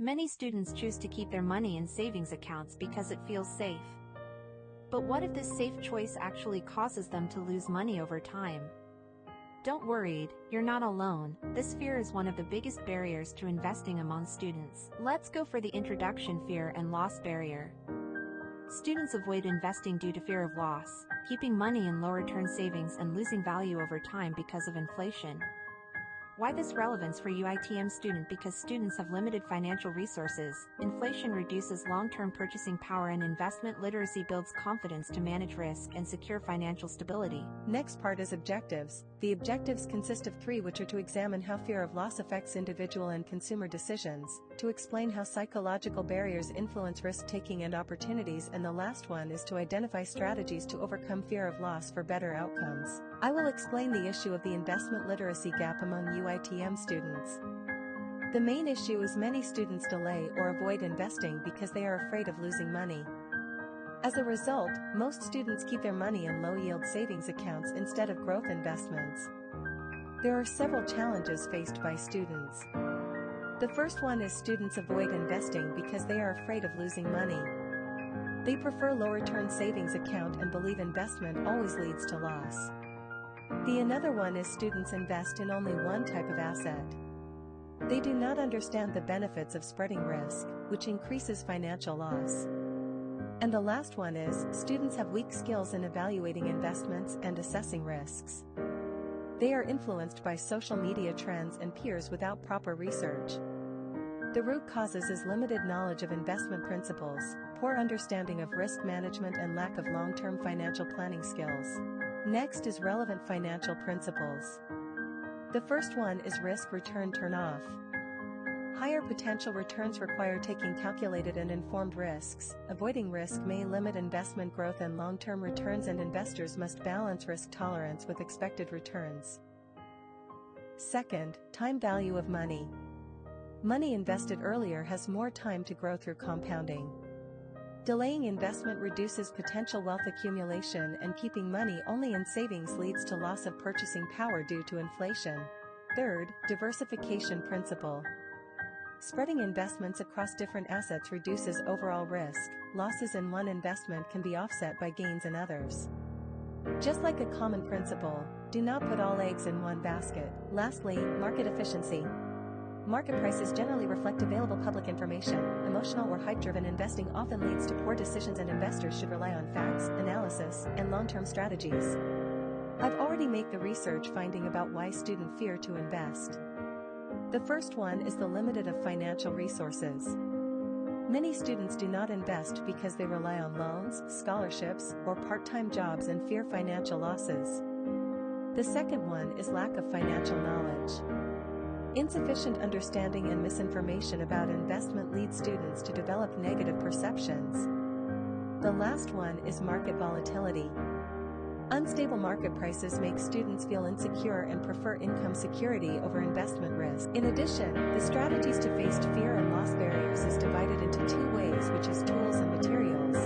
Many students choose to keep their money in savings accounts because it feels safe. But what if this safe choice actually causes them to lose money over time? Don't worry, you're not alone. This fear is one of the biggest barriers to investing among students. Let's go for the introduction: fear and loss barrier. Students avoid investing due to fear of loss, keeping money in low-return savings and losing value over time because of inflation. Why this relevance for UITM student? Because students have limited financial resources, inflation reduces long-term purchasing power, and investment literacy builds confidence to manage risk and secure financial stability. Next part is objectives. The objectives consist of 3, which are to examine how fear of loss affects individual and consumer decisions, to explain how psychological barriers influence risk-taking and opportunities, and the last one is to identify strategies to overcome fear of loss for better outcomes. I will explain the issue of the investment literacy gap among UITM students. The main issue is many students delay or avoid investing because they are afraid of losing money. As a result, most students keep their money in low-yield savings accounts instead of growth investments. There are several challenges faced by students. The first one is students avoid investing because they are afraid of losing money. They prefer low-return savings account and believe investment always leads to loss. The another one is students invest in only one type of asset. They do not understand the benefits of spreading risk, which increases financial loss. And the last one is, students have weak skills in evaluating investments and assessing risks. They are influenced by social media trends and peers without proper research. The root causes is limited knowledge of investment principles, poor understanding of risk management, and lack of long-term financial planning skills. Next is relevant financial principles. The first one is risk-return turn-off. Higher potential returns require taking calculated and informed risks. Avoiding risk may limit investment growth and long-term returns, and investors must balance risk tolerance with expected returns. Second, time value of money. Money invested earlier has more time to grow through compounding. Delaying investment reduces potential wealth accumulation, and keeping money only in savings leads to loss of purchasing power due to inflation. Third, diversification principle. Spreading investments across different assets reduces overall risk. Losses in one investment can be offset by gains in others. Just like a common principle, do not put all eggs in one basket. Lastly, market efficiency. Market prices generally reflect available public information. Emotional or hype-driven investing often leads to poor decisions, and investors should rely on facts, analysis, and long-term strategies. I've already made the research finding about why students fear to invest. The first one is the limited of financial resources. Many students do not invest because they rely on loans, scholarships, or part-time jobs and fear financial losses. The second one is lack of financial knowledge. Insufficient understanding and misinformation about investment lead students to develop negative perceptions. The last one is market volatility. Unstable market prices make students feel insecure and prefer income security over investment risk. In addition, the strategies to face fear and loss barriers is divided into 2 ways, which is tools and materials.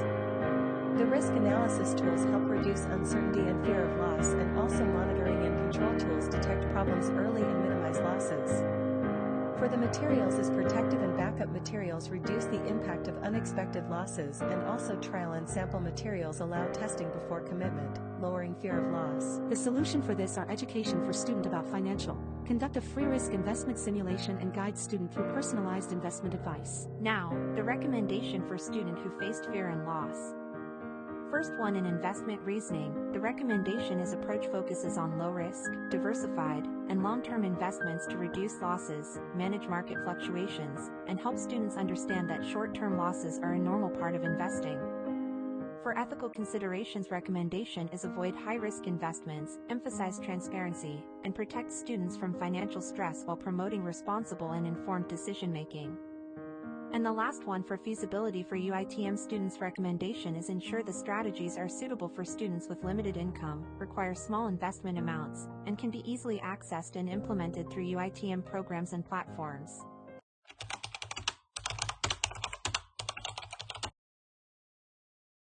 The risk analysis tools help reduce uncertainty and fear of loss, and also monitoring and control tools detect problems early and minimize losses. For the materials is protective and backup materials reduce the impact of unexpected losses, and also trial and sample materials allow testing before commitment, lowering fear of loss. The solution for this are education for student about financial, conduct a free risk investment simulation, and guide student through personalized investment advice. Now, the recommendation for student who faced fear and loss. First one, in investment reasoning, the recommendation is approach focuses on low risk, diversified, and long-term investments to reduce losses, manage market fluctuations, and help students understand that short-term losses are a normal part of investing. For ethical considerations, recommendation is avoid high-risk investments, emphasize transparency, and protect students from financial stress while promoting responsible and informed decision-making. And the last one, for feasibility for UITM students, recommendation is ensure the strategies are suitable for students with limited income, require small investment amounts, and can be easily accessed and implemented through UITM programs and platforms.